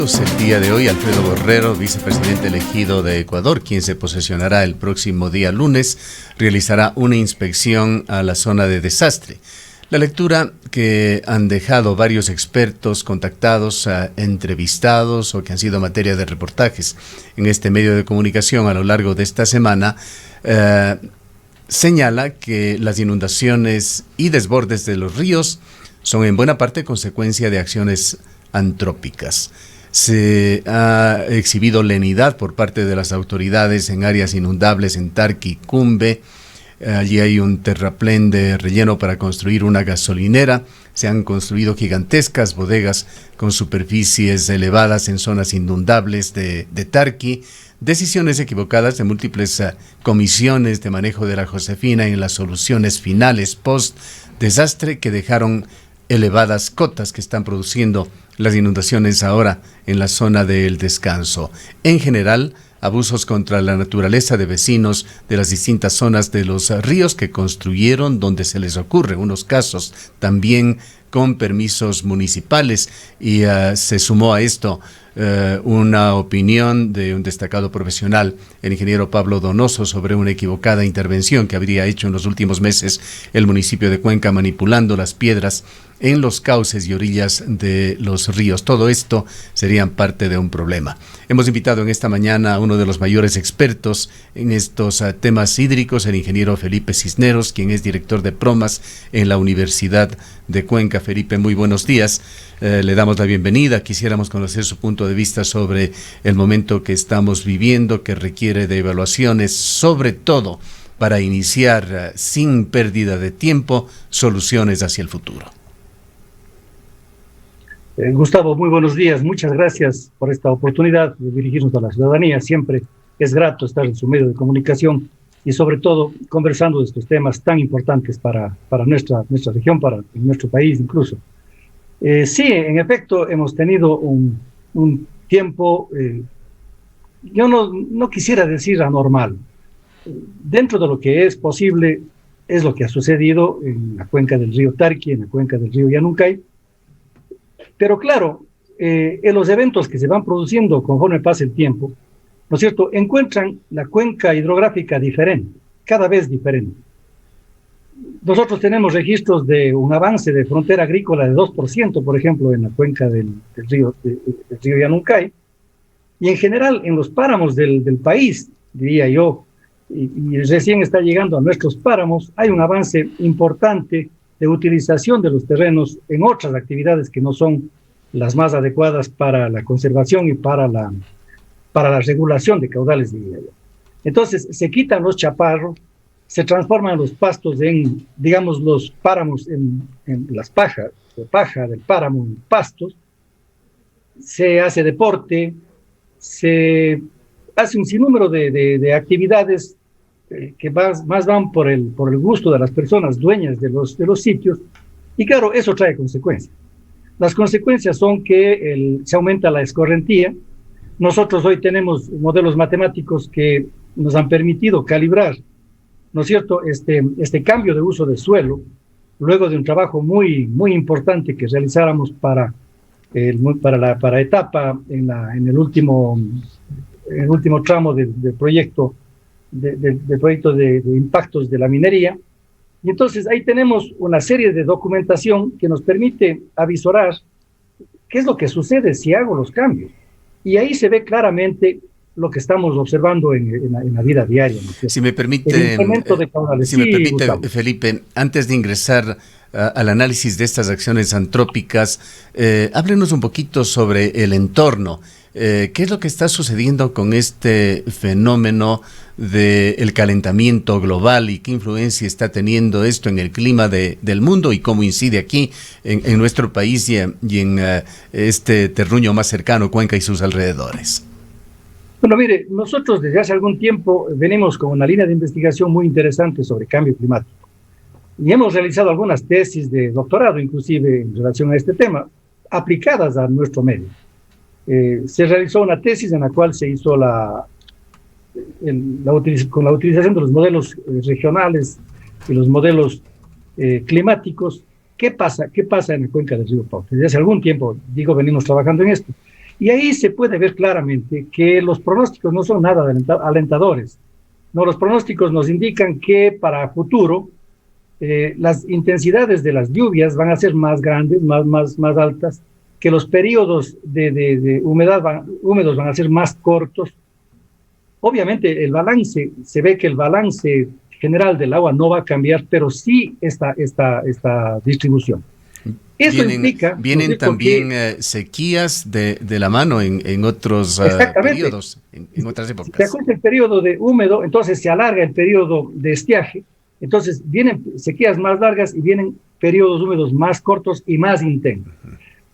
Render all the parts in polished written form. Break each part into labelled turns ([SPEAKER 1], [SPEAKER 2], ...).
[SPEAKER 1] candidatos el día de hoy. Alfredo Borrero, vicepresidente elegido de Ecuador, quien se posesionará el próximo día lunes, realizará una inspección a la zona de desastre. La lectura que han dejado varios expertos contactados, entrevistados o que han sido materia de reportajes en este medio de comunicación a lo largo de esta semana, señala que las inundaciones y desbordes de los ríos son en buena parte consecuencia de acciones antrópicas. Se ha exhibido lenidad por parte de las autoridades en áreas inundables en Tarqui, Cumbe. Allí hay un terraplén de relleno para construir una gasolinera. Se han construido gigantescas bodegas con superficies elevadas en zonas inundables de Tarqui. Decisiones equivocadas de múltiples comisiones de manejo de la Josefina en las soluciones finales post-desastre que dejaron elevadas cotas que están produciendo las inundaciones ahora en la zona del Descanso. En general, abusos contra la naturaleza de vecinos de las distintas zonas de los ríos que construyeron donde se les ocurre, unos casos también con permisos municipales, y se sumó a esto una opinión de un destacado profesional, el ingeniero Pablo Donoso, sobre una equivocada intervención que habría hecho en los últimos meses el municipio de Cuenca manipulando las piedras en los cauces y orillas de los ríos. Todo esto serían parte de un problema. Hemos invitado en esta mañana a uno de los mayores expertos en estos temas hídricos, el ingeniero Felipe Cisneros, quien es director de Promas en la Universidad de Cuenca. Felipe, muy buenos días. Le damos la bienvenida. Quisiéramos conocer su punto de vista sobre el momento que estamos viviendo, que requiere de evaluaciones, sobre todo para iniciar sin pérdida de tiempo soluciones hacia el futuro.
[SPEAKER 2] Gustavo, muy buenos días. Muchas gracias por esta oportunidad de dirigirnos a la ciudadanía. Siempre es grato estar en su medio de comunicación y sobre todo conversando de estos temas tan importantes para nuestra región, para nuestro país incluso. Sí, en efecto, hemos tenido un tiempo, yo no quisiera decir anormal. Dentro de lo que es posible, es lo que ha sucedido en la cuenca del río Tarqui, en la cuenca del río Yanuncay. Pero claro, en los eventos que se van produciendo conforme pasa el tiempo, ¿no es cierto?, encuentran la cuenca hidrográfica diferente, cada vez diferente. Nosotros tenemos registros de un avance de frontera agrícola de 2%, por ejemplo, en la cuenca del río Yanuncay, y en general en los páramos del país, diría yo, y recién está llegando a nuestros páramos, hay un avance importante de utilización de los terrenos en otras actividades que no son las más adecuadas para la conservación y para la regulación de caudales, diría yo. Entonces, se quitan los chaparros, se transforman los pastos en, digamos, los páramos en las paja del páramo en pastos, se hace deporte, se hace un sinnúmero de actividades que más van por el gusto de las personas dueñas de los sitios, y claro, eso trae consecuencias. Las consecuencias son que se aumenta la escorrentía. Nosotros hoy tenemos modelos matemáticos que nos han permitido calibrar, ¿no es cierto?, este cambio de uso de suelo, luego de un trabajo muy, muy importante que realizáramos para etapa en el último tramo del proyecto de impactos de la minería. Y entonces ahí tenemos una serie de documentación que nos permite avisorar qué es lo que sucede si hago los cambios. Y ahí se ve claramente lo que estamos observando en la vida diaria, ¿no?
[SPEAKER 1] Si me permite, Felipe, antes de ingresar al análisis de estas acciones antrópicas, háblenos un poquito sobre el entorno. ¿Qué es lo que está sucediendo con este fenómeno del calentamiento global y qué influencia está teniendo esto en el clima del mundo y cómo incide aquí en nuestro país y en este terruño más cercano, Cuenca y sus alrededores?
[SPEAKER 2] Bueno, mire, nosotros desde hace algún tiempo venimos con una línea de investigación muy interesante sobre cambio climático y hemos realizado algunas tesis de doctorado, inclusive en relación a este tema, aplicadas a nuestro medio. Se realizó una tesis en la cual se hizo con la utilización de los modelos regionales y los modelos climáticos. ¿Qué pasa en la cuenca del río Pauta? Desde hace algún tiempo, venimos trabajando en esto. Y ahí se puede ver claramente que los pronósticos no son nada alentadores. No, los pronósticos nos indican que para futuro las intensidades de las lluvias van a ser más grandes, más altas, que los periodos de humedad húmedos van a ser más cortos. Obviamente el balance, se ve que el balance general del agua no va a cambiar, pero sí esta distribución. Eso
[SPEAKER 1] vienen también sequías de la mano en otros periodos, en otras épocas.
[SPEAKER 2] Se acorta el periodo de húmedo, entonces se alarga el periodo de estiaje, entonces vienen sequías más largas y vienen periodos húmedos más cortos y más intensos.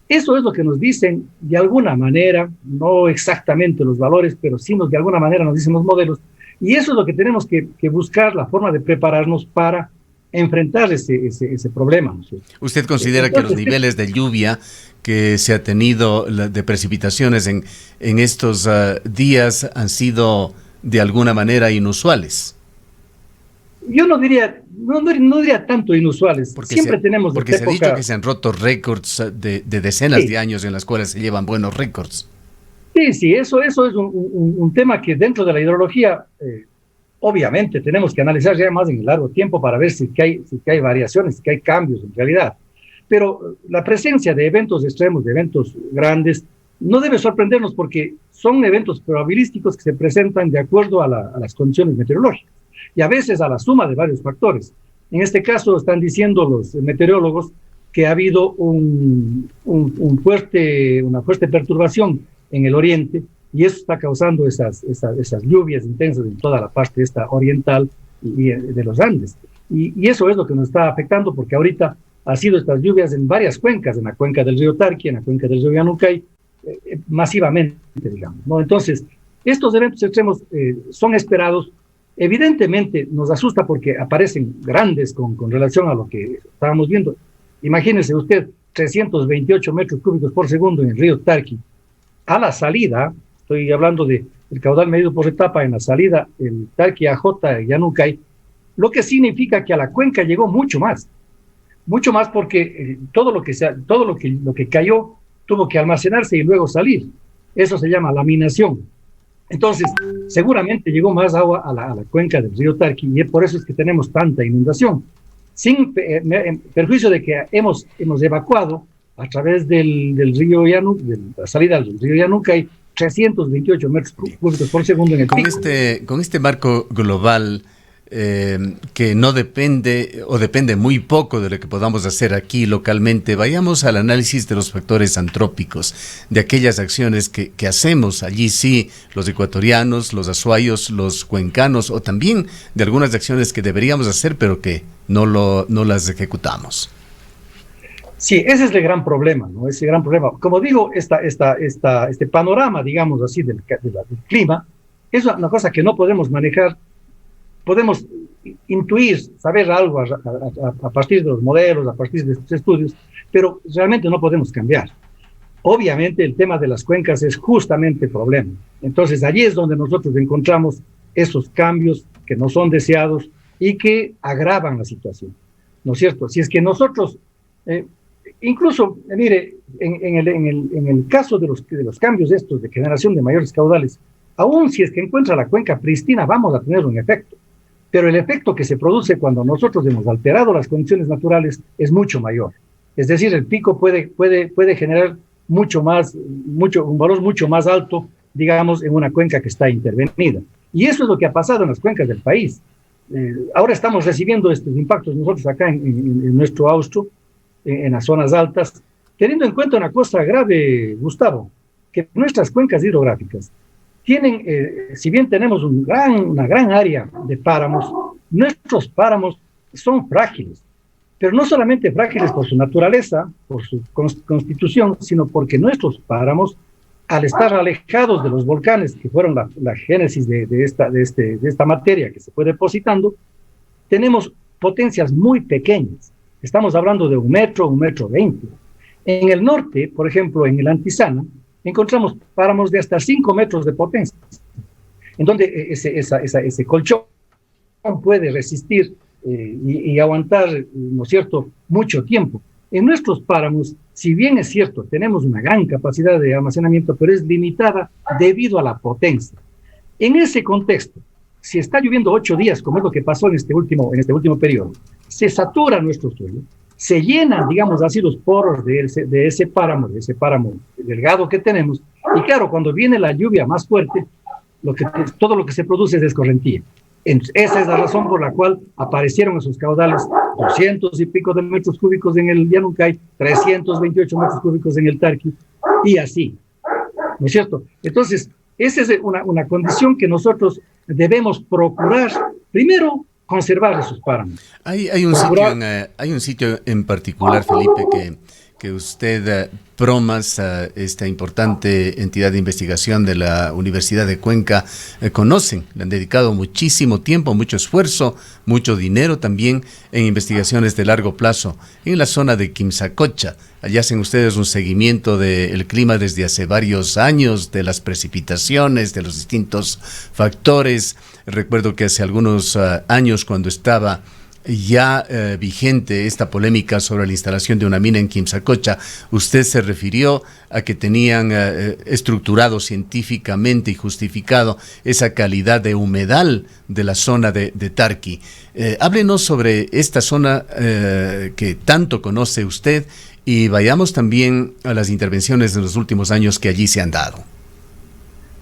[SPEAKER 2] Eso es lo que nos dicen de alguna manera, no exactamente los valores, pero sí de alguna manera nos dicen los modelos, y eso es lo que tenemos que buscar, la forma de prepararnos para enfrentar ese problema, ¿no?
[SPEAKER 1] ¿Usted considera entonces, que los niveles de lluvia que se ha tenido, de precipitaciones en estos días han sido de alguna manera inusuales?
[SPEAKER 2] Yo no diría tanto inusuales. Siempre tenemos...
[SPEAKER 1] Porque se ha dicho que se han roto récords de decenas de años en las cuales se llevan buenos récords.
[SPEAKER 2] Sí, eso es un tema que dentro de la hidrología... obviamente tenemos que analizar ya más en el largo tiempo para ver si hay variaciones, si hay cambios en realidad. Pero la presencia de eventos extremos, de eventos grandes, no debe sorprendernos porque son eventos probabilísticos que se presentan de acuerdo a las condiciones meteorológicas y a veces a la suma de varios factores. En este caso están diciendo los meteorólogos que ha habido una fuerte perturbación en el oriente, y eso está causando esas lluvias intensas en toda la parte esta oriental y de los Andes. Y eso es lo que nos está afectando, porque ahorita ha sido estas lluvias en varias cuencas, en la cuenca del río Tarqui, en la cuenca del río Yanucay, masivamente, digamos, ¿no? Entonces, estos eventos extremos son esperados. Evidentemente nos asusta porque aparecen grandes con relación a lo que estábamos viendo. Imagínese usted 328 metros cúbicos por segundo en el río Tarqui. A la salida, estoy hablando del caudal medido por etapa, en la salida, el Tarqui AJ, Yanucay, lo que significa que a la cuenca llegó mucho más porque todo lo que cayó tuvo que almacenarse y luego salir. Eso se llama laminación. Entonces, seguramente llegó más agua a la cuenca del río Tarqui y por eso es que tenemos tanta inundación. Sin perjuicio de que hemos evacuado a través del río Yanucay, de la salida del río Yanucay, 328 metros cúbicos por segundo en el pico.
[SPEAKER 1] Con este marco global que no depende o depende muy poco de lo que podamos hacer aquí localmente, vayamos al análisis de los factores antrópicos, de aquellas acciones que hacemos allí, sí, los ecuatorianos, los azuayos, los cuencanos, o también de algunas acciones que deberíamos hacer pero que no las ejecutamos.
[SPEAKER 2] Sí, ese es el gran problema, ¿no? Ese gran problema. Como digo, este panorama, digamos así, del clima, es una cosa que no podemos manejar. Podemos intuir, saber algo a partir de los modelos, a partir de estos estudios, pero realmente no podemos cambiar. Obviamente el tema de las cuencas es justamente el problema. Entonces allí es donde nosotros encontramos esos cambios que no son deseados y que agravan la situación, ¿no es cierto? Si es que nosotros, incluso, mire, en el caso de los cambios estos de generación de mayores caudales, aún si es que encuentra la cuenca pristina, vamos a tener un efecto. Pero el efecto que se produce cuando nosotros hemos alterado las condiciones naturales es mucho mayor. Es decir, el pico puede generar un valor mucho más alto, digamos, en una cuenca que está intervenida. Y eso es lo que ha pasado en las cuencas del país. Ahora estamos recibiendo estos impactos nosotros acá en nuestro austro, en las zonas altas, teniendo en cuenta una cosa grave, Gustavo, que nuestras cuencas hidrográficas tienen, si bien tenemos una gran área de páramos, nuestros páramos son frágiles, pero no solamente frágiles por su naturaleza, por su constitución, sino porque nuestros páramos, al estar alejados de los volcanes, que fueron la génesis de esta materia que se fue depositando, tenemos potencias muy pequeñas. Estamos hablando de 1 metro, 1,20 metros. En el norte, por ejemplo, en el Antizana, encontramos páramos de hasta 5 metros de potencia, en donde ese colchón puede resistir y aguantar, ¿no es cierto?, mucho tiempo. en nuestros páramos, si bien es cierto, tenemos una gran capacidad de almacenamiento, pero es limitada debido a la potencia. En ese contexto, si está lloviendo 8 días, como es lo que pasó en este último periodo, se satura nuestro suelo, se llenan, digamos así, los poros de ese páramo delgado que tenemos, y claro, cuando viene la lluvia más fuerte, todo lo que se produce es escorrentía. Esa es la razón por la cual aparecieron esos caudales, 200 y pico de metros cúbicos en el Llanuncay, 328 metros cúbicos en el Tarqui, y así, ¿no es cierto? Entonces, esa es una condición que nosotros debemos procurar, primero, conservar esos páramos.
[SPEAKER 1] Hay un sitio en particular, Felipe, que usted, PROMAS, esta importante entidad de investigación de la Universidad de Cuenca, conocen. Le han dedicado muchísimo tiempo, mucho esfuerzo, mucho dinero también en investigaciones de largo plazo en la zona de Quimsacocha. Allá hacen ustedes un seguimiento del clima desde hace varios años, de las precipitaciones, de los distintos factores. Recuerdo que hace algunos años, cuando estaba ya vigente esta polémica sobre la instalación de una mina en Quimsacocha, usted se refirió a que tenían estructurado científicamente y justificado esa calidad de humedal de la zona de Tarqui. Háblenos sobre esta zona que tanto conoce usted, y vayamos también a las intervenciones de los últimos años que allí se han dado.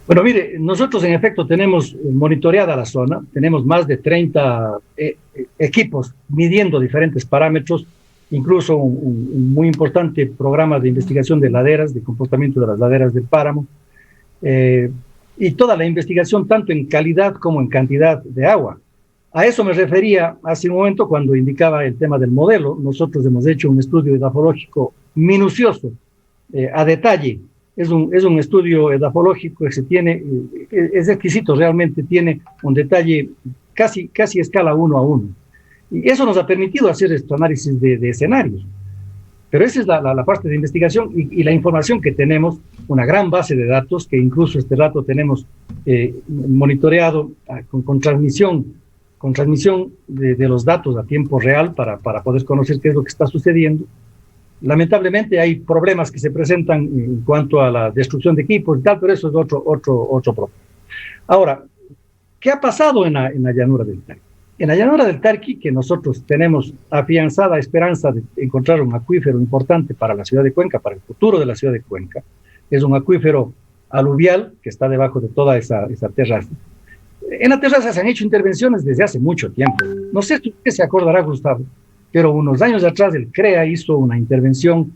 [SPEAKER 2] Bueno, mire, nosotros en efecto tenemos monitoreada la zona, tenemos más de 30 equipos midiendo diferentes parámetros, incluso un muy importante programa de investigación de laderas, de comportamiento de las laderas del páramo, y toda la investigación tanto en calidad como en cantidad de agua. A eso me refería hace un momento cuando indicaba el tema del modelo. Nosotros hemos hecho un estudio edafológico minucioso, a detalle. Es un estudio edafológico que se tiene, es exquisito, realmente tiene un detalle casi escala 1:1. Y eso nos ha permitido hacer estos análisis de escenarios. Pero esa es la parte de investigación y la información que tenemos, una gran base de datos que incluso este rato tenemos monitoreado con transmisión de los datos a tiempo real para poder conocer qué es lo que está sucediendo. Lamentablemente hay problemas que se presentan en cuanto a la destrucción de equipos y tal, pero eso es otro problema. Ahora, ¿qué ha pasado en la llanura del Tarqui? En la llanura del Tarqui, que nosotros tenemos afianzada esperanza de encontrar un acuífero importante para la ciudad de Cuenca, para el futuro de la ciudad de Cuenca, es un acuífero aluvial que está debajo de toda esa terraza. En la terraza se han hecho intervenciones desde hace mucho tiempo. No sé si usted se acordará, Gustavo, pero unos años atrás el CREA hizo una intervención,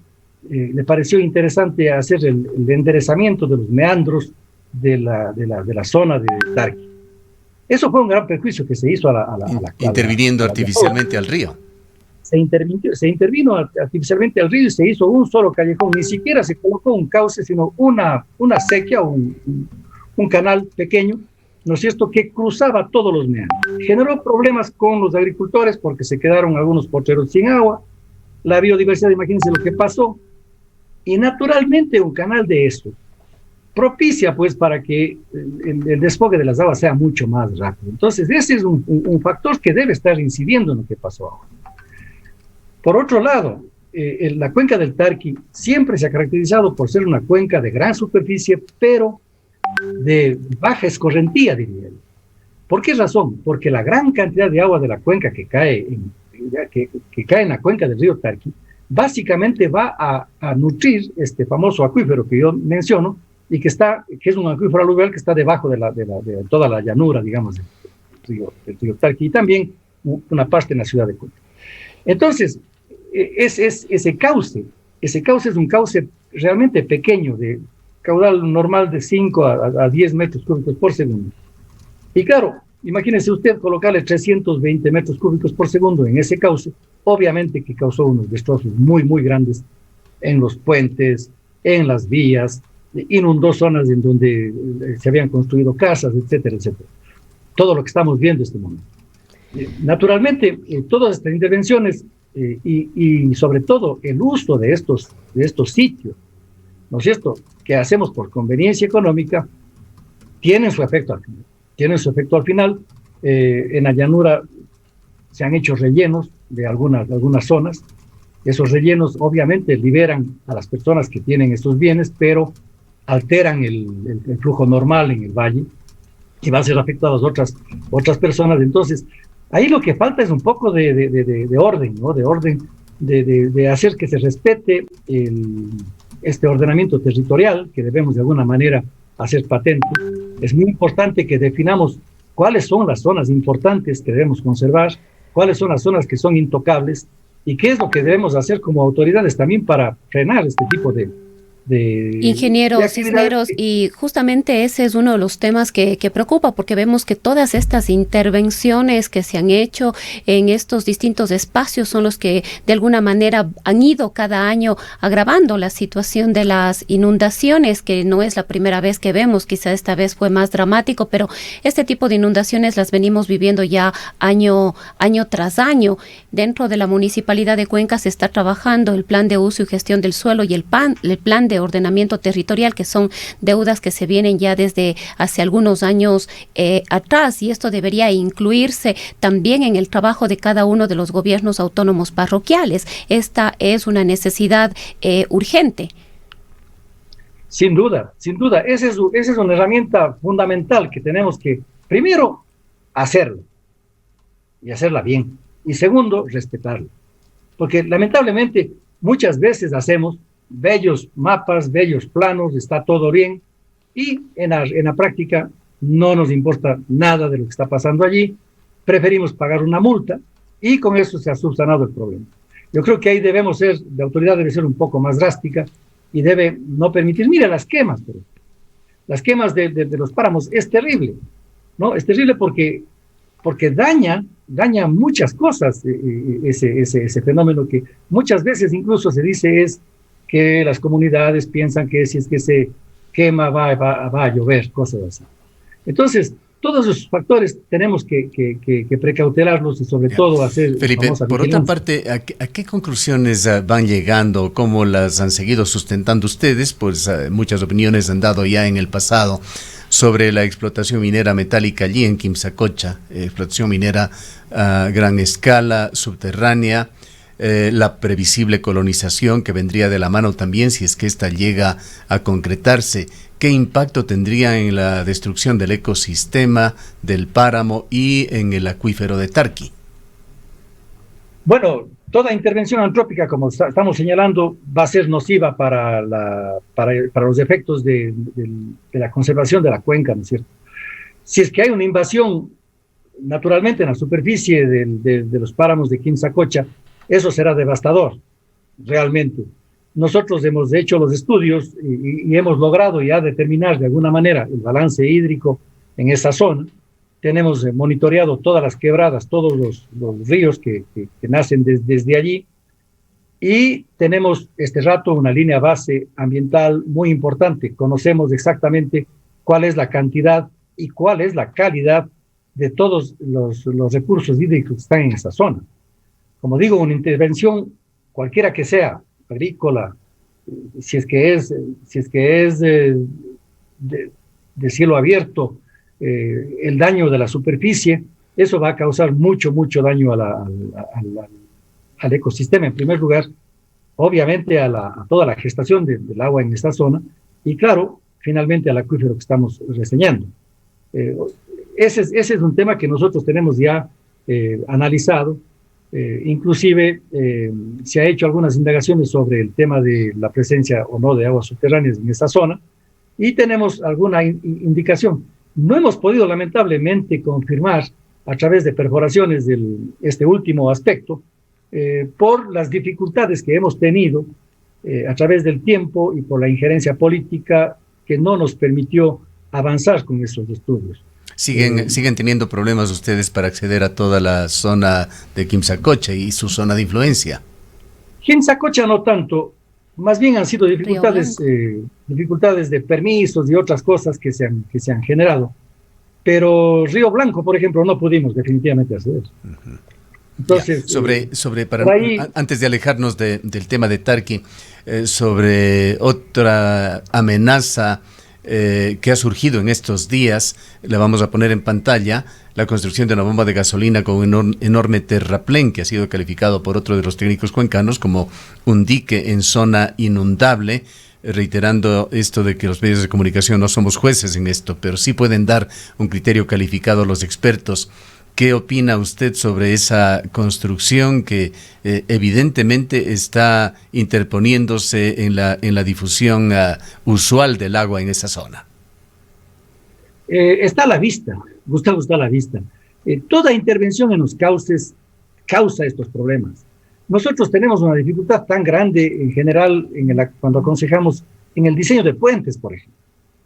[SPEAKER 2] le pareció interesante hacer el enderezamiento de los meandros de la zona de Tarqui. Eso fue un gran perjuicio que se hizo
[SPEAKER 1] interviniendo artificialmente al río.
[SPEAKER 2] Se intervino artificialmente al río y se hizo un solo callejón, ni siquiera se colocó un cauce, sino una acequia, un canal pequeño, ¿no es cierto?, que cruzaba todos los meandros. Generó problemas con los agricultores porque se quedaron algunos potreros sin agua, la biodiversidad, imagínense lo que pasó, y naturalmente un canal de eso propicia pues para que el desfogue de las aguas sea mucho más rápido. Entonces ese es un factor que debe estar incidiendo en lo que pasó ahora. Por otro lado, la cuenca del Tarqui siempre se ha caracterizado por ser una cuenca de gran superficie, pero de baja escorrentía, diría yo. ¿Por qué razón? Porque la gran cantidad de agua de la cuenca que cae en la cuenca del río Tarqui básicamente va a nutrir este famoso acuífero que yo menciono y que es un acuífero aluvial que está debajo de toda la llanura, digamos, del río Tarqui, y también una parte en la ciudad de Cuenca. Entonces, ese cauce es un cauce realmente pequeño, de caudal normal de 5 a 10 metros cúbicos por segundo. Y claro, imagínese usted colocarle 320 metros cúbicos por segundo en ese cauce, obviamente que causó unos destrozos muy, muy grandes en los puentes, en las vías, inundó zonas en donde se habían construido casas, etcétera, etcétera. Todo lo que estamos viendo en este momento. Naturalmente, todas estas intervenciones y sobre todo el uso de estos sitios, ¿no es cierto?, que hacemos por conveniencia económica, tienen su efecto al final. En la llanura se han hecho rellenos de algunas zonas, Esos rellenos obviamente liberan a las personas que tienen estos bienes, pero alteran el flujo normal en el valle y va a ser afectado a otras personas. Entonces, ahí lo que falta es un poco de orden, ¿no? De orden, de hacer que se respete este ordenamiento territorial que debemos de alguna manera hacer patente. Es muy importante que definamos cuáles son las zonas importantes que debemos conservar, cuáles son las zonas que son intocables y qué es lo que debemos hacer como autoridades también para frenar este tipo de
[SPEAKER 3] Ingeniero Cisneros, y justamente ese es uno de los temas que preocupa, porque vemos que todas estas intervenciones que se han hecho en estos distintos espacios son los que de alguna manera han ido cada año agravando la situación de las inundaciones, que no es la primera vez que vemos, quizá esta vez fue más dramático, pero este tipo de inundaciones las venimos viviendo ya año tras año. Dentro de la Municipalidad de Cuenca se está trabajando el plan de uso y gestión del suelo y el plan de ordenamiento territorial, que son deudas que se vienen ya desde hace algunos años atrás, y esto debería incluirse también en el trabajo de cada uno de los gobiernos autónomos parroquiales. Esta es una necesidad urgente.
[SPEAKER 2] Sin duda, esa es una herramienta fundamental que tenemos que, primero, hacerlo, y hacerla bien, y segundo, respetarla. Porque lamentablemente muchas veces hacemos bellos mapas, bellos planos, está todo bien, y en la práctica no nos importa nada de lo que está pasando allí, preferimos pagar una multa, y con eso se ha subsanado el problema. Yo creo que ahí la autoridad debe ser un poco más drástica, y debe no permitir, mira las quemas, pero las quemas de los páramos es terrible, ¿no? Es terrible porque daña muchas cosas, ese fenómeno que muchas veces incluso se dice es que las comunidades piensan que si es que se quema va a llover, cosas así. Entonces, todos esos factores tenemos que precautelarlos y sobre todo hacer...
[SPEAKER 1] Felipe, por otra parte, ¿a qué conclusiones van llegando? ¿Cómo las han seguido sustentando ustedes? Pues muchas opiniones han dado ya en el pasado sobre la explotación minera metálica allí en Quimsacocha, explotación minera a gran escala, subterránea, la previsible colonización que vendría de la mano también si es que esta llega a concretarse. ¿Qué impacto tendría en la destrucción del ecosistema, del páramo y en el acuífero de Tarqui?
[SPEAKER 2] Bueno, toda intervención antrópica, como estamos señalando, va a ser nociva para los efectos de la conservación de la cuenca, ¿no es cierto? Si es que hay una invasión, naturalmente, en la superficie de los páramos de Quimsacocha, eso será devastador, realmente. Nosotros hemos hecho los estudios y hemos logrado ya determinar de alguna manera el balance hídrico en esa zona. Tenemos monitoreado todas las quebradas, todos los ríos que nacen desde allí, y tenemos este rato una línea base ambiental muy importante. Conocemos exactamente cuál es la cantidad y cuál es la calidad de todos los recursos hídricos que están en esa zona. Como digo, una intervención, cualquiera que sea, agrícola, si es que es de cielo abierto, el daño de la superficie, eso va a causar mucho daño al ecosistema. En primer lugar, obviamente a toda la gestación del agua en esta zona, y claro, finalmente al acuífero que estamos reseñando. Ese es un tema que nosotros tenemos ya analizado. Inclusive se ha hecho algunas indagaciones sobre el tema de la presencia o no de aguas subterráneas en esta zona, y tenemos alguna indicación. No hemos podido lamentablemente confirmar a través de perforaciones este último aspecto, por las dificultades que hemos tenido a través del tiempo y por la injerencia política que no nos permitió avanzar con esos estudios.
[SPEAKER 1] Siguen teniendo problemas ustedes para acceder a toda la zona de Quimsacocha y su zona de influencia.
[SPEAKER 2] Quimsacocha no tanto, más bien han sido dificultades de permisos y otras cosas que se han generado. Pero Río Blanco, por ejemplo, no pudimos definitivamente hacer eso. Uh-huh. Entonces,
[SPEAKER 1] antes de alejarnos del tema de Tarqui, sobre otra amenaza que ha surgido en estos días. La vamos a poner en pantalla, la construcción de una bomba de gasolina con un enorme terraplén que ha sido calificado por otro de los técnicos cuencanos como un dique en zona inundable, reiterando esto de que los medios de comunicación no somos jueces en esto, pero sí pueden dar un criterio calificado a los expertos. ¿Qué opina usted sobre esa construcción que evidentemente está interponiéndose en la difusión usual del agua en esa zona?
[SPEAKER 2] Está a la vista, Gustavo, está a la vista. Toda intervención en los cauces causa estos problemas. Nosotros tenemos una dificultad tan grande en general cuando aconsejamos en el diseño de puentes, por ejemplo.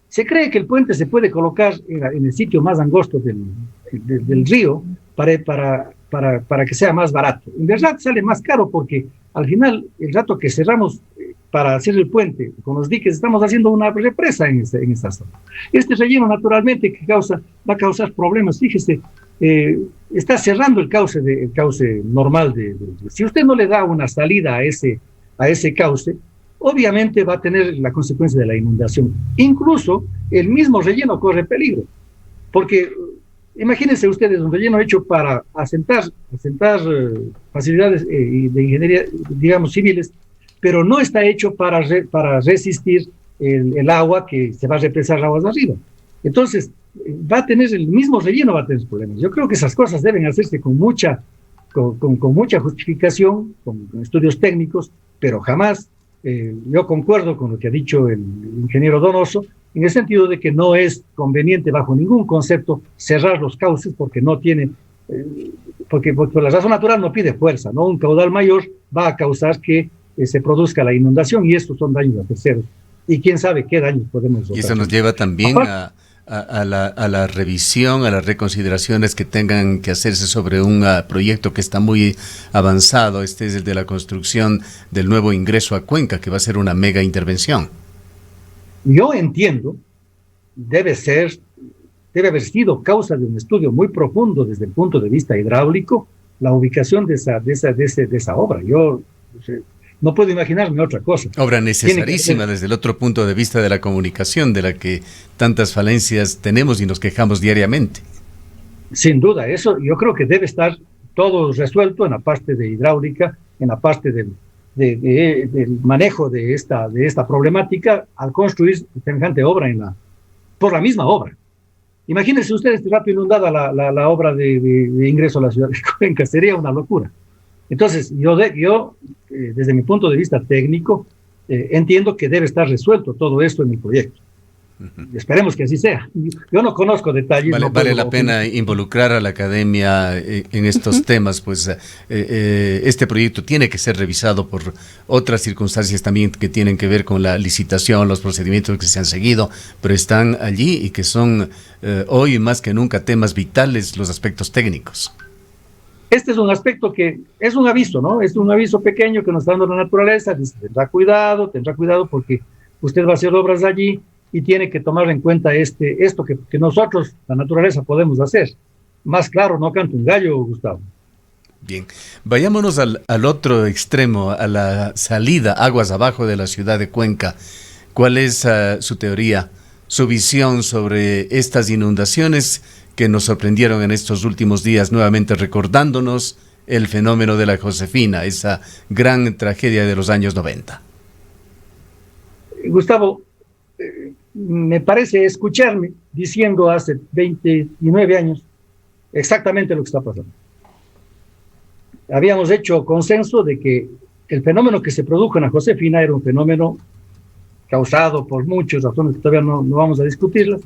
[SPEAKER 2] Se cree que el puente se puede colocar en el sitio más angosto del río para que sea más barato. En verdad sale más caro porque al final, el rato que cerramos para hacer el puente con los diques, estamos haciendo una represa en esta zona. Este relleno naturalmente va a causar problemas. Fíjese, está cerrando el cauce normal. Si usted no le da una salida a ese cauce, obviamente va a tener la consecuencia de la inundación. Incluso el mismo relleno corre peligro, porque imagínense ustedes un relleno hecho para asentar facilidades de ingeniería, digamos, civiles, pero no está hecho para resistir el agua que se va a represar aguas de arriba. Entonces, el mismo relleno va a tener problemas. Yo creo que esas cosas deben hacerse con mucha justificación, con estudios técnicos, pero jamás. Yo concuerdo con lo que ha dicho el ingeniero Donoso, en el sentido de que no es conveniente bajo ningún concepto cerrar los cauces porque no tiene, porque la razón natural no pide fuerza, ¿no? Un caudal mayor va a causar que se produzca la inundación y estos son daños a terceros. Y quién sabe qué daños podemos
[SPEAKER 1] ocasionar. Y eso nos lleva también a la revisión, a las reconsideraciones que tengan que hacerse sobre un proyecto que está muy avanzado. Este es el de la construcción del nuevo ingreso a Cuenca, que va a ser una mega intervención.
[SPEAKER 2] Yo entiendo, debe haber sido causa de un estudio muy profundo desde el punto de vista hidráulico, la ubicación de esa obra. Yo no puedo imaginarme otra cosa.
[SPEAKER 1] Obra necesarísima desde el otro punto de vista de la comunicación, de la que tantas falencias tenemos y nos quejamos diariamente.
[SPEAKER 2] Sin duda, eso yo creo que debe estar todo resuelto en la parte de hidráulica, en la parte del manejo de esta problemática al construir semejante obra por la misma obra. Imagínense ustedes este rato inundada la obra de ingreso a la ciudad de Cuenca, sería una locura. Entonces, yo desde mi punto de vista técnico, entiendo que debe estar resuelto todo esto en el proyecto. Esperemos que así sea. Yo no conozco detalles.
[SPEAKER 1] Vale la pena involucrar a la academia en estos temas, pues este proyecto tiene que ser revisado por otras circunstancias también que tienen que ver con la licitación, los procedimientos que se han seguido, pero están allí y que son hoy más que nunca temas vitales, los aspectos técnicos.
[SPEAKER 2] Este es un aspecto que es un aviso, ¿no? Es un aviso pequeño que nos está dando la naturaleza. Dice, tendrá cuidado porque usted va a hacer obras allí y tiene que tomar en cuenta esto que nosotros, la naturaleza, podemos hacer. Más claro, no canta un gallo, Gustavo.
[SPEAKER 1] Bien, vayámonos al otro extremo, a la salida aguas abajo de la ciudad de Cuenca. ¿Cuál es su teoría, su visión sobre estas inundaciones que nos sorprendieron en estos últimos días, nuevamente recordándonos el fenómeno de la Josefina, esa gran tragedia de los años 90?
[SPEAKER 2] Gustavo, me parece escucharme diciendo hace 29 años exactamente lo que está pasando. Habíamos hecho consenso de que el fenómeno que se produjo en la Josefina era un fenómeno causado por muchas razones que todavía no vamos a discutirlas.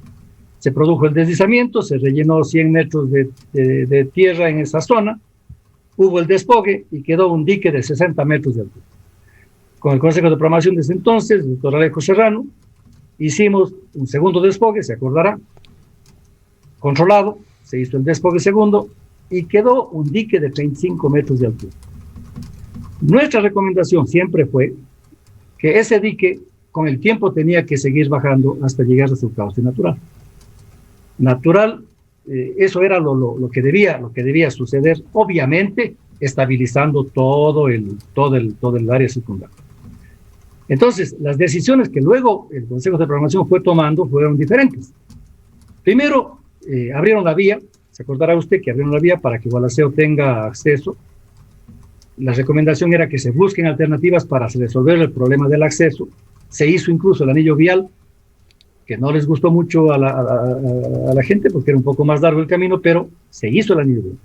[SPEAKER 2] Se produjo el deslizamiento, se rellenó 100 metros de tierra en esa zona, hubo el despogue y quedó un dique de 60 metros de altura. Con el Consejo de Programación desde entonces, el doctor Alejo Serrano, hicimos un segundo despogue, se acordará, controlado, se hizo el despogue segundo y quedó un dique de 35 metros de altura. Nuestra recomendación siempre fue que ese dique con el tiempo tenía que seguir bajando hasta llegar a su cauce natural. Eso era lo que debía suceder, obviamente estabilizando todo el área circundante. Entonces, las decisiones que luego el Consejo de Programación fue tomando fueron diferentes. Primero, abrieron la vía, se acordará usted que abrieron la vía para que Gualaceo tenga acceso. La recomendación era que se busquen alternativas para resolver el problema del acceso. Se hizo incluso el anillo vial, que no les gustó mucho a la gente porque era un poco más largo el camino, pero se hizo el anillo vial.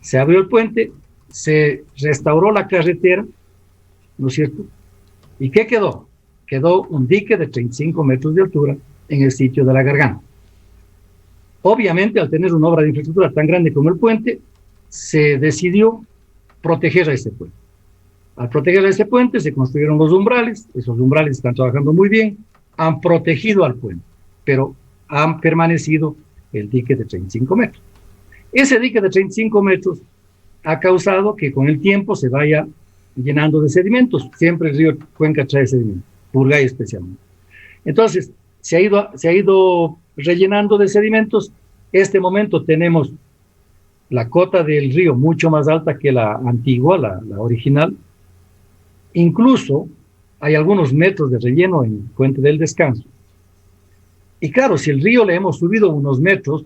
[SPEAKER 2] Se abrió el puente, se restauró la carretera, ¿no es cierto? ¿Y qué quedó? Quedó un dique de 35 metros de altura en el sitio de la Garganta. Obviamente, al tener una obra de infraestructura tan grande como el puente, se decidió proteger a ese puente. Al proteger a ese puente, se construyeron los umbrales. Esos umbrales están trabajando muy bien, han protegido al puente, pero han permanecido el dique de 35 metros. Ese dique de 35 metros ha causado que con el tiempo se vaya llenando de sedimentos. Siempre el río Cuenca trae sedimentos, Purgay especialmente. Entonces, se ha ido rellenando de sedimentos. Este momento tenemos la cota del río mucho más alta que la antigua, la original. Incluso hay algunos metros de relleno en Puente del Descanso. Y claro, si el río le hemos subido unos metros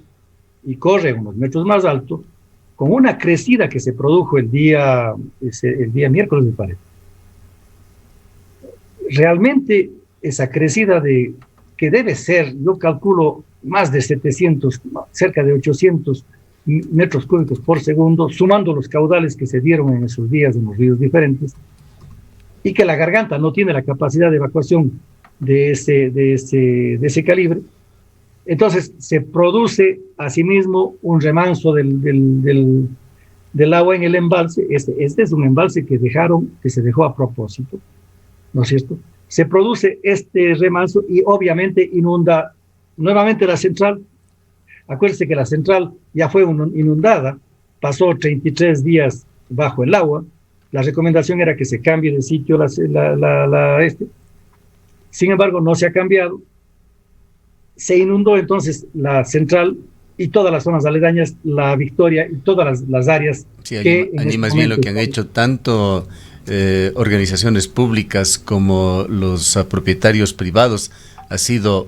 [SPEAKER 2] y corre unos metros más alto, con una crecida que se produjo el día miércoles, me parece. Realmente esa crecida que debe ser, yo calculo, más de 700, cerca de 800 metros cúbicos por segundo, sumando los caudales que se dieron en esos días en los ríos diferentes, y que la Garganta no tiene la capacidad de evacuación de ese calibre. Entonces se produce asimismo un remanso del agua en el embalse. Este es un embalse que se dejó a propósito, ¿no es cierto? Se produce este remanso y obviamente inunda nuevamente la central. Acuérdense que la central ya fue inundada, pasó 33 días bajo el agua. La recomendación era que se cambie de sitio Sin embargo, no se ha cambiado. Se inundó entonces la central y todas las zonas aledañas, la Victoria y todas las áreas.
[SPEAKER 1] Sí, allí más bien lo que han hecho tanto organizaciones públicas como los propietarios privados ha sido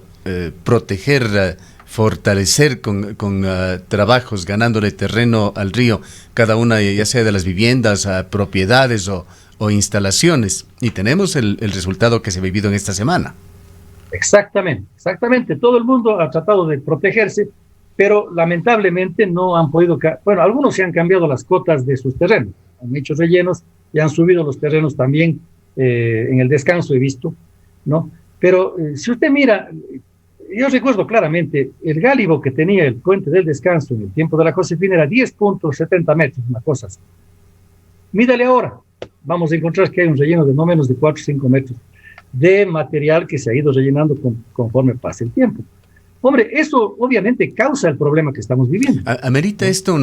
[SPEAKER 1] proteger, fortalecer con trabajos, ganándole terreno al río, cada una ya sea de las viviendas, propiedades o instalaciones. Y tenemos el resultado que se ha vivido en esta semana.
[SPEAKER 2] Exactamente. Todo el mundo ha tratado de protegerse, pero lamentablemente no han podido. Bueno, algunos se han cambiado las cotas de sus terrenos, han hecho rellenos y han subido los terrenos también en el Descanso, he visto, ¿no? Pero si usted mira, yo recuerdo claramente, el gálibo que tenía el Puente del Descanso en el tiempo de la Josefina era 10.70 metros, una cosa así. Mídale ahora, vamos a encontrar que hay un relleno de no menos de 4 o 5 metros de material que se ha ido rellenando conforme pasa el tiempo. Hombre, eso obviamente causa el problema que estamos viviendo.
[SPEAKER 1] Amerita esto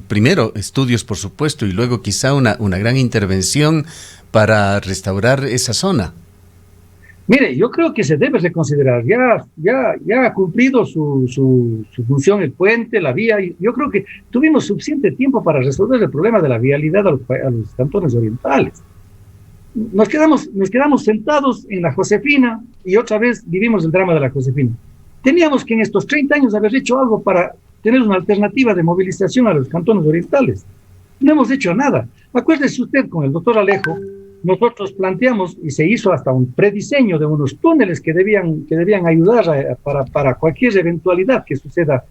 [SPEAKER 1] primero estudios, por supuesto, y luego quizá una gran intervención para restaurar esa zona.
[SPEAKER 2] Mire, yo creo que se debe reconsiderar. Ya ha cumplido su función el puente, la vía. Y yo creo que tuvimos suficiente tiempo para resolver el problema de la vialidad a los cantones orientales. Nos quedamos sentados en la Josefina y otra vez vivimos el drama de la Josefina. Teníamos que en estos 30 años haber hecho algo para tener una alternativa de movilización a los cantones orientales. No hemos hecho nada. Acuérdese usted, con el doctor Alejo, nosotros planteamos y se hizo hasta un prediseño de unos túneles que debían ayudar para cualquier eventualidad que suceda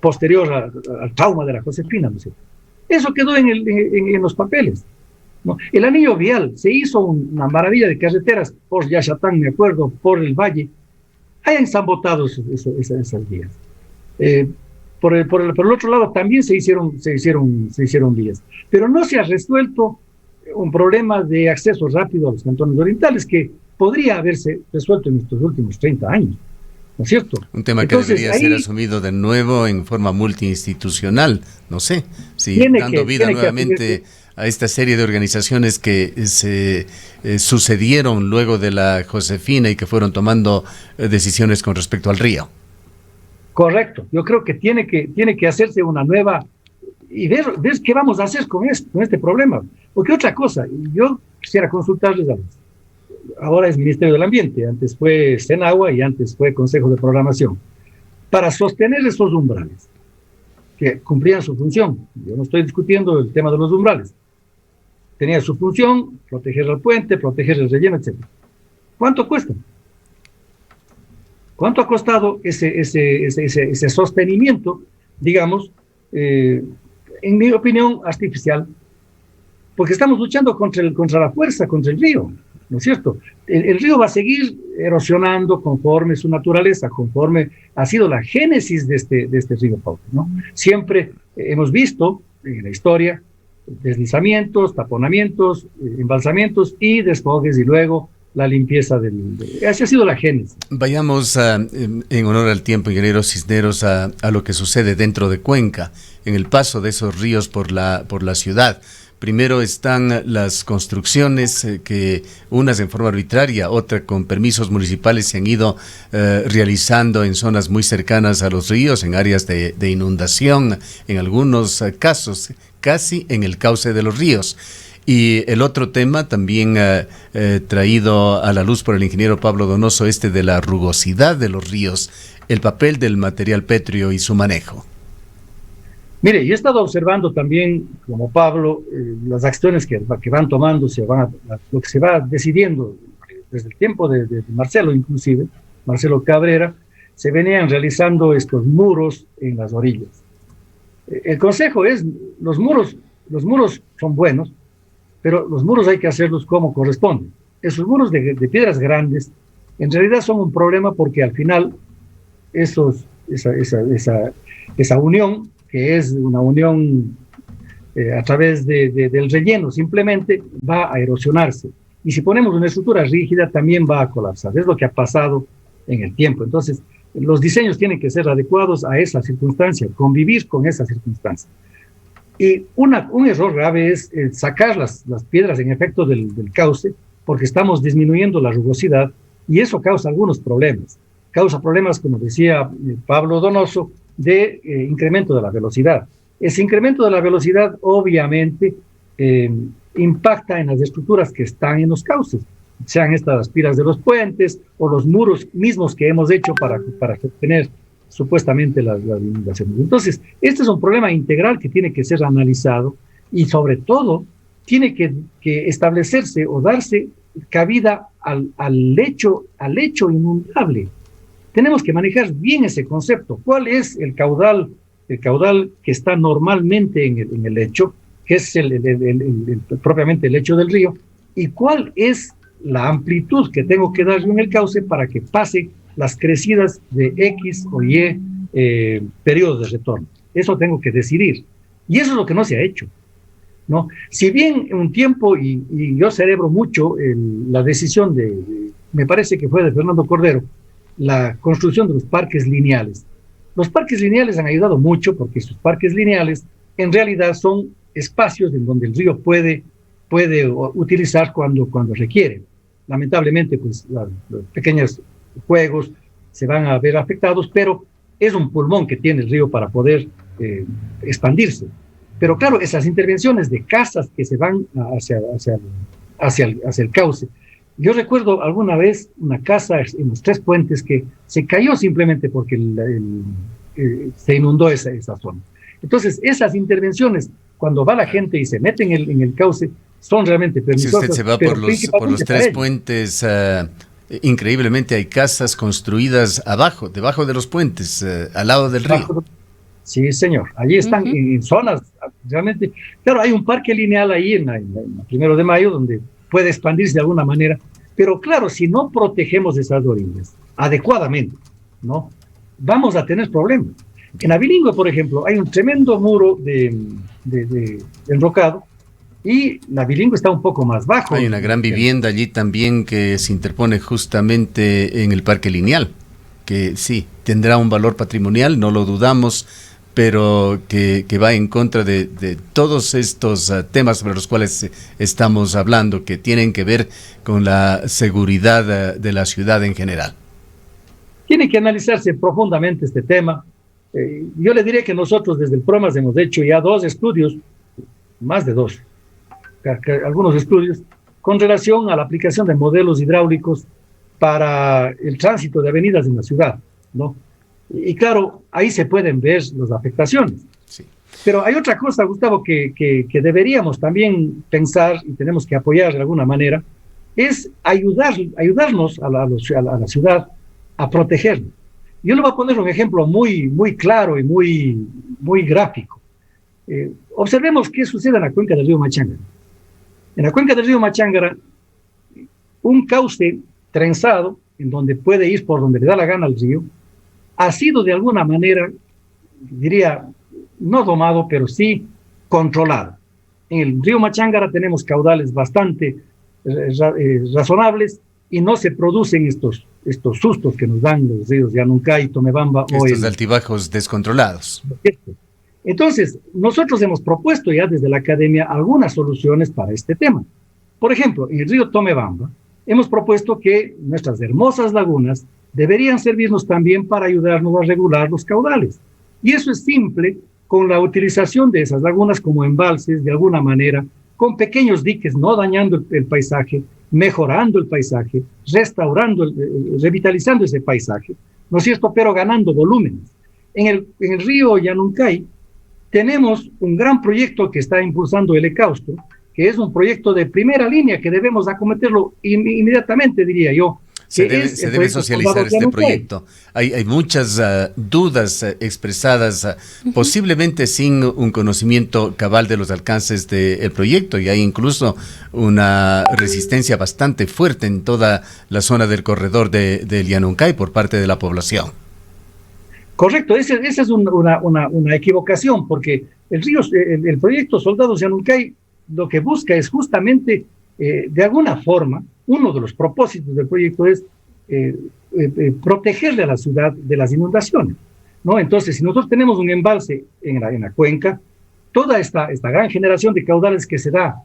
[SPEAKER 2] posterior al trauma de la Josefina, ¿no es cierto? Eso quedó en los papeles, ¿no? El anillo vial, se hizo una maravilla de carreteras por Yaxatán, me acuerdo, por el Valle. Hayan sabotado esas vías. Por el otro lado también se hicieron vías, pero no se ha resuelto un problema de acceso rápido a los cantones orientales que podría haberse resuelto en estos últimos 30 años, ¿no es cierto?
[SPEAKER 1] Un tema que debería ser asumido de nuevo en forma multiinstitucional, no sé, si dando vida nuevamente a esta serie de organizaciones que se sucedieron luego de la Josefina y que fueron tomando decisiones con respecto al río.
[SPEAKER 2] Correcto, yo creo que tiene que hacerse una nueva. y ver qué vamos a hacer con este problema. Porque otra cosa, yo quisiera consultarles a los, ahora es Ministerio del Ambiente, antes fue Senagua y antes fue Consejo de Programación, para sostener esos umbrales, que cumplían su función. Yo no estoy discutiendo el tema de los umbrales. Tenía su función, proteger el puente, proteger el relleno, etc. ¿Cuánto cuesta? ¿Cuánto ha costado ese sostenimiento, digamos, en mi opinión, artificial? Porque estamos luchando contra la fuerza, contra el río, ¿no es cierto? El río va a seguir erosionando conforme su naturaleza, conforme ha sido la génesis de este río Pauta, ¿no? Siempre hemos visto en la historia deslizamientos, taponamientos, embalsamientos y desfogues, y luego la limpieza esa ha sido la génesis.
[SPEAKER 1] Vayamos en honor al tiempo, ingeniero Cisneros, a lo que sucede dentro de Cuenca, en el paso de esos ríos por la ciudad. Primero están las construcciones que unas en forma arbitraria, otras con permisos municipales se han ido realizando en zonas muy cercanas a los ríos, en áreas de inundación, en algunos casos casi en el cauce de los ríos. Y el otro tema también traído a la luz por el ingeniero Pablo Donoso, de la rugosidad de los ríos, el papel del material pétreo y su manejo.
[SPEAKER 2] Mire, yo he estado observando también, como Pablo, las acciones que van tomando, lo que se va decidiendo desde el tiempo de Marcelo, inclusive, Marcelo Cabrera, se venían realizando estos muros en las orillas. El consejo es, los muros son buenos, pero los muros hay que hacerlos como corresponde. Esos muros de piedras grandes, en realidad son un problema porque al final esa unión, que es una unión a través del relleno, simplemente va a erosionarse. Y si ponemos una estructura rígida, también va a colapsar. Es lo que ha pasado en el tiempo. Entonces, los diseños tienen que ser adecuados a esa circunstancia, convivir con esa circunstancia. Y un error grave es sacar las piedras en efecto del cauce, porque estamos disminuyendo la rugosidad, y eso causa algunos problemas. Causa problemas, como decía Pablo Donoso, de incremento de la velocidad. Ese incremento de la velocidad obviamente impacta en las estructuras que están en los cauces, sean estas las pilas de los puentes o los muros mismos que hemos hecho para sostener supuestamente las inundaciones. Entonces, este es un problema integral que tiene que ser analizado y sobre todo tiene que establecerse o darse cabida al lecho inundable. Tenemos que manejar bien ese concepto. ¿Cuál es el caudal que está normalmente en el lecho, que es propiamente el lecho del río? ¿Y cuál es la amplitud que tengo que darle en el cauce para que pase las crecidas de X o Y periodos de retorno? Eso tengo que decidir. Y eso es lo que no se ha hecho, ¿no? Si bien un tiempo, y yo celebro mucho la decisión me parece que fue de Fernando Cordero, la construcción de los parques lineales. Los parques lineales han ayudado mucho porque estos parques lineales en realidad son espacios en donde el río puede utilizar cuando requiere. Lamentablemente, pues los pequeños juegos se van a ver afectados, pero es un pulmón que tiene el río para poder expandirse. Pero claro, esas intervenciones de casas que se van hacia el cauce. Yo recuerdo alguna vez una casa en los Tres Puentes que se cayó simplemente porque se inundó esa zona. Entonces, esas intervenciones, cuando va la gente y se mete en el cauce, son realmente permisosas.
[SPEAKER 1] Si usted se va por los Tres Puentes, increíblemente hay casas construidas debajo de los puentes, al lado del río.
[SPEAKER 2] Sí, señor. Allí están en zonas, realmente. Claro, hay un parque lineal ahí en 1 de Mayo donde puede expandirse de alguna manera, pero claro, si no protegemos esas orillas adecuadamente, ¿no? Vamos a tener problemas. En Abilingüe, por ejemplo, hay un tremendo muro de enrocado y la Abilingüe está un poco más bajo.
[SPEAKER 1] Hay una gran vivienda allí también que se interpone justamente en el parque lineal, que sí, tendrá un valor patrimonial, no lo dudamos, pero que va en contra de todos estos temas sobre los cuales estamos hablando, que tienen que ver con la seguridad de la ciudad en general.
[SPEAKER 2] Tiene que analizarse profundamente este tema. Yo le diré que nosotros desde el PROMAS hemos hecho ya 2 estudios, más de 2, algunos estudios, con relación a la aplicación de modelos hidráulicos para el tránsito de avenidas en la ciudad, ¿no? Y claro, ahí se pueden ver las afectaciones. Sí. Pero hay otra cosa, Gustavo, que deberíamos también pensar y tenemos que apoyar de alguna manera, es ayudarnos a la ciudad a protegernos. Yo le voy a poner un ejemplo muy claro y muy gráfico. Observemos qué sucede en la cuenca del río Machángara. En la cuenca del río Machángara, un cauce trenzado, en donde puede ir por donde le da la gana al río, ha sido de alguna manera, diría, no domado, pero sí controlado. En el río Machángara tenemos caudales bastante razonables y no se producen estos sustos que nos dan los ríos Yanuncay, Tomebamba.
[SPEAKER 1] Estos altibajos descontrolados.
[SPEAKER 2] Entonces, nosotros hemos propuesto ya desde la academia algunas soluciones para este tema. Por ejemplo, en el río Tomebamba, hemos propuesto que nuestras hermosas lagunas deberían servirnos también para ayudarnos a regular los caudales. Y eso es simple con la utilización de esas lagunas como embalses, de alguna manera, con pequeños diques, no dañando el paisaje, mejorando el paisaje, restaurando, revitalizando ese paisaje, ¿no es cierto?, pero ganando volúmenes. En el río Yanuncay tenemos un gran proyecto que está impulsando el ECAUSTRO, que es un proyecto de primera línea que debemos acometerlo inmediatamente, diría yo.
[SPEAKER 1] Se debe socializar este proyecto. Hay muchas dudas expresadas, posiblemente sin un conocimiento cabal de los alcances del proyecto, y hay incluso una resistencia bastante fuerte en toda la zona del corredor del Yanuncay por parte de la población.
[SPEAKER 2] Correcto, esa es una equivocación, porque el proyecto Soldados Yanuncay lo que busca es justamente, de alguna forma, uno de los propósitos del proyecto es protegerle a la ciudad de las inundaciones, ¿no? Entonces, si nosotros tenemos un embalse en la cuenca, toda esta gran generación de caudales que se da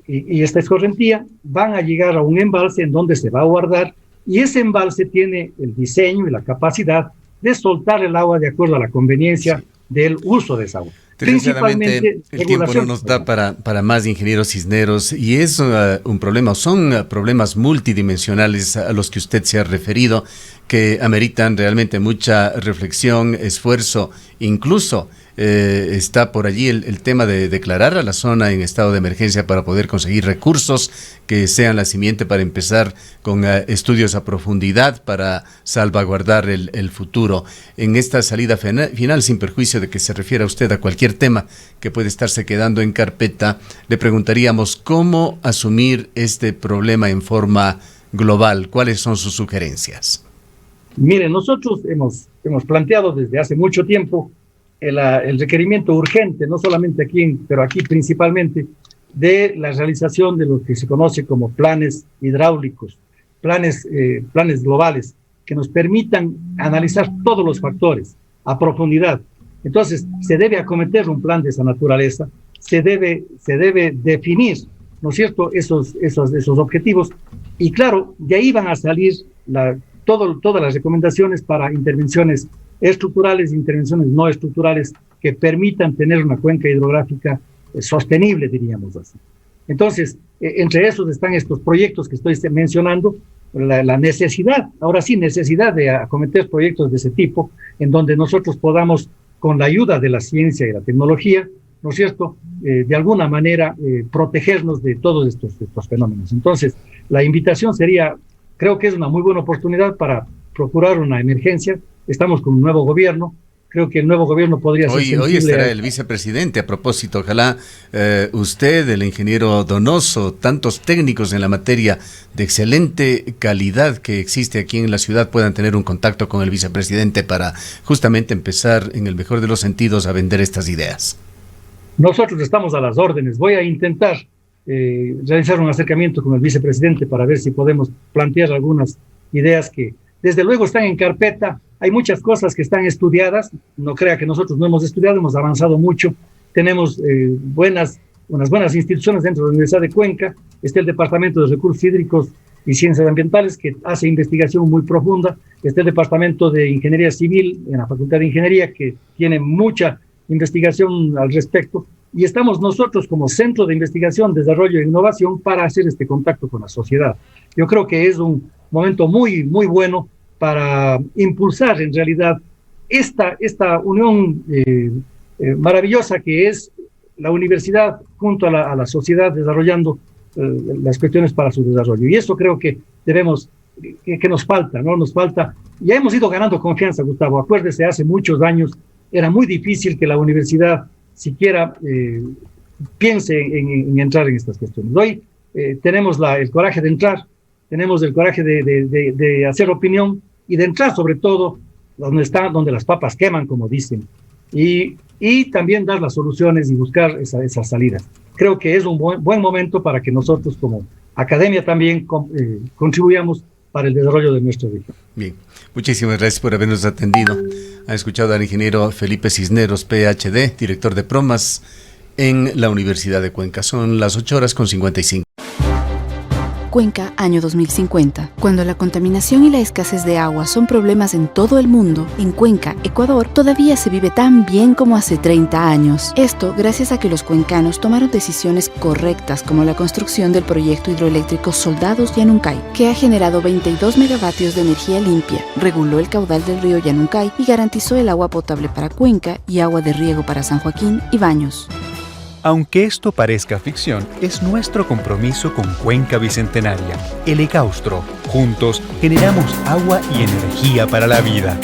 [SPEAKER 2] y esta escorrentía van a llegar a un embalse en donde se va a guardar, y ese embalse tiene el diseño y la capacidad de soltar el agua de acuerdo a la conveniencia del uso de esa agua.
[SPEAKER 1] Desgraciadamente el tiempo no nos da para más, ingeniero Cisneros, y es un problema, son problemas multidimensionales a los que usted se ha referido, que ameritan realmente mucha reflexión, esfuerzo, incluso está por allí el tema de declarar a la zona en estado de emergencia para poder conseguir recursos que sean la simiente para empezar con estudios a profundidad para salvaguardar el futuro. En esta salida final, sin perjuicio de que se refiera usted a cualquier tema que puede estarse quedando en carpeta, le preguntaríamos cómo asumir este problema en forma global. ¿Cuáles son sus sugerencias?
[SPEAKER 2] Miren, nosotros hemos planteado desde hace mucho tiempo el requerimiento urgente, no solamente aquí, pero aquí principalmente, de la realización de lo que se conoce como planes hidráulicos, planes globales, que nos permitan analizar todos los factores a profundidad. Entonces, se debe acometer un plan de esa naturaleza, se debe definir, ¿no es cierto?, esos objetivos, y claro, de ahí van a salir todas las recomendaciones para intervenciones estructurales e intervenciones no estructurales que permitan tener una cuenca hidrográfica sostenible, diríamos así. Entonces, entre esos están estos proyectos que estoy mencionando, la necesidad, ahora sí, necesidad de acometer proyectos de ese tipo, en donde nosotros podamos, con la ayuda de la ciencia y la tecnología, ¿no es cierto?, de alguna manera protegernos de todos estos fenómenos. Entonces, la invitación sería, creo que es una muy buena oportunidad para procurar una emergencia. Estamos con un nuevo gobierno. Creo que el nuevo gobierno podría ser
[SPEAKER 1] hoy estará el vicepresidente. A propósito, ojalá usted, el ingeniero Donoso, tantos técnicos en la materia de excelente calidad que existe aquí en la ciudad puedan tener un contacto con el vicepresidente para justamente empezar, en el mejor de los sentidos, a vender estas ideas.
[SPEAKER 2] Nosotros estamos a las órdenes. Voy a intentar realizar un acercamiento con el vicepresidente para ver si podemos plantear algunas ideas que desde luego están en carpeta. Hay muchas cosas que están estudiadas, no crea que nosotros no hemos estudiado, hemos avanzado mucho, tenemos unas buenas instituciones dentro de la Universidad de Cuenca, está el Departamento de Recursos Hídricos y Ciencias Ambientales, que hace investigación muy profunda. Está el Departamento de Ingeniería Civil en la Facultad de Ingeniería, que tiene mucha investigación al respecto. Y estamos nosotros como Centro de Investigación, Desarrollo e Innovación para hacer este contacto con la sociedad. Yo creo que es un momento muy, muy bueno para impulsar en realidad esta unión maravillosa que es la universidad junto a la sociedad desarrollando las cuestiones para su desarrollo. Y eso creo que debemos, que nos falta, ¿no? Nos falta. Ya hemos ido ganando confianza, Gustavo. Acuérdese, hace muchos años era muy difícil que la universidad siquiera piense en entrar en estas cuestiones. Hoy tenemos el coraje de entrar, tenemos el coraje de hacer opinión y de entrar sobre todo donde las papas queman, como dicen, y también dar las soluciones y buscar esas salidas. Creo que es un buen momento para que nosotros como academia también contribuyamos para el desarrollo de nuestra región.
[SPEAKER 1] Bien, muchísimas gracias por habernos atendido. Ha escuchado al ingeniero Felipe Cisneros, PhD, director de Promas en la Universidad de Cuenca. Son las 8:55.
[SPEAKER 4] Cuenca, año 2050. Cuando la contaminación y la escasez de agua son problemas en todo el mundo, en Cuenca, Ecuador, todavía se vive tan bien como hace 30 años. Esto gracias a que los cuencanos tomaron decisiones correctas, como la construcción del proyecto hidroeléctrico Soldados Yanuncay, que ha generado 22 megavatios de energía limpia, reguló el caudal del río Yanuncay y garantizó el agua potable para Cuenca y agua de riego para San Joaquín y Baños.
[SPEAKER 5] Aunque esto parezca ficción, es nuestro compromiso con Cuenca Bicentenaria, el Ecaustro. Juntos generamos agua y energía para la vida.